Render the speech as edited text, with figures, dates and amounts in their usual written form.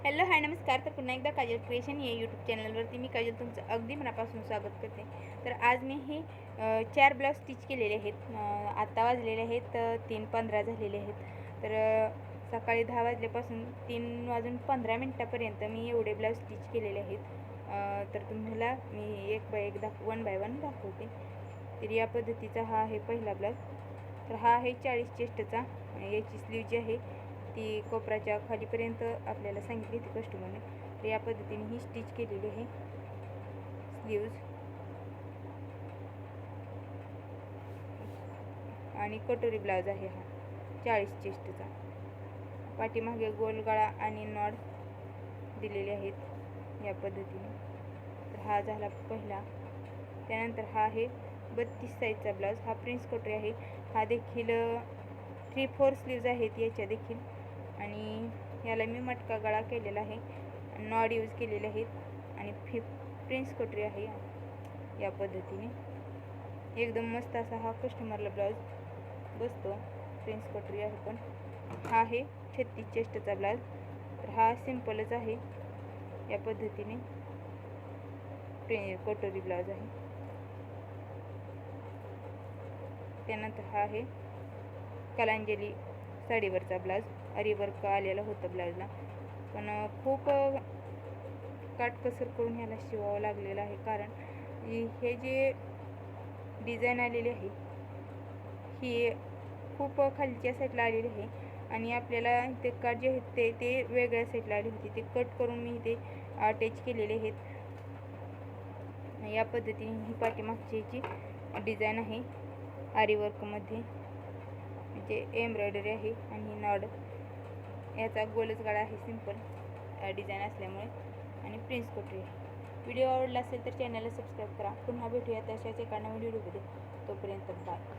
Hello hi नमस्कार. तर पुन्हा एकदा काजल क्रिएशन या यूट्यूब चॅनलवरती मी काजल तुमचं अगदी मनापासून स्वागत करते. तर आज मी हे 4 ब्लाऊज स्टिच केलेले आहेत. आत्ता वाजलेले आहेत 3:15 झालेले आहेत. तर सकाळी 10 वाजल्यापासून 3 वाजून 15 मिनटापर्यंत मी एवढे ब्लाऊज स्टिच केलेले आहेत. तर तुम्हाला मी एक बाय एक वन बाय वन दाखवते. तर या पद्धतीचा हा आहे पहिला ब्लाऊज. तर हा आहे 40 चेस्टचा. याची स्लीव जी आहे ती कोपराच्या खालीपर्यंत आपल्याला सांगितली होती कस्टमरने. तर या पद्धतीने ही स्टिच केलेली आहे स्लीव्ज. आणि कटोरी ब्लाऊज आहे हा 40 चेस्टचा. पाठीमागे गोल गळा आणि नॉड दिलेले आहेत या पद्धतीने. तर हा झाला पहिला. त्यानंतर हा आहे 32 साईजचा ब्लाऊज. हा प्रिन्स कटोरी आहे. हा देखील 3/4 स्लीव्ज आहेत याच्या देखील. आणि याला मी मटका गळा केलेला आहे, नॉड यूज केलेले आहेत आणि प्रिन्स कटोरी आहे या पद्धतीने. एकदम मस्त असा हा कस्टमरला ब्लाऊज बसतो. प्रिन्स कटोरी आहे पण. हा आहे 36 चेस्टचा ब्लाऊज. तर हा सिंपलच आहे या पद्धतीने कटोरी ब्लाऊज आहे. त्यानंतर हा आहे कलांजली साडीवरचा ब्लाऊज. अरीवर्क आलेलं होतं ब्लाऊजला, पण खूप काटकसर करून ह्याला शिवावं लागलेलं आहे. कारण हे जे डिझाईन आलेली आहे ही खूप खालच्या साईडला आलेली आहे आणि आपल्याला ते काट जे आहेत ते वेगळ्या साईडला आली होती. ते कट करून मी ते अटॅच केलेले आहेत या पद्धतीने. ही पाठीमागची याची डिझाईन आहे आरीवर्कमध्ये, म्हणजे एम्ब्रॉयडरी आहे. आणि नॉड याचा गोलच गळा आहे सिंपल डिझाईन असल्यामुळे. आणि प्रिन्स कटोरी आहे. व्हिडिओ आवडला असेल तर चॅनलला सबस्क्राईब करा. पुन्हा भेटूया तशाच एका नवीन व्हिडिओमध्ये. तोपर्यंत बाय.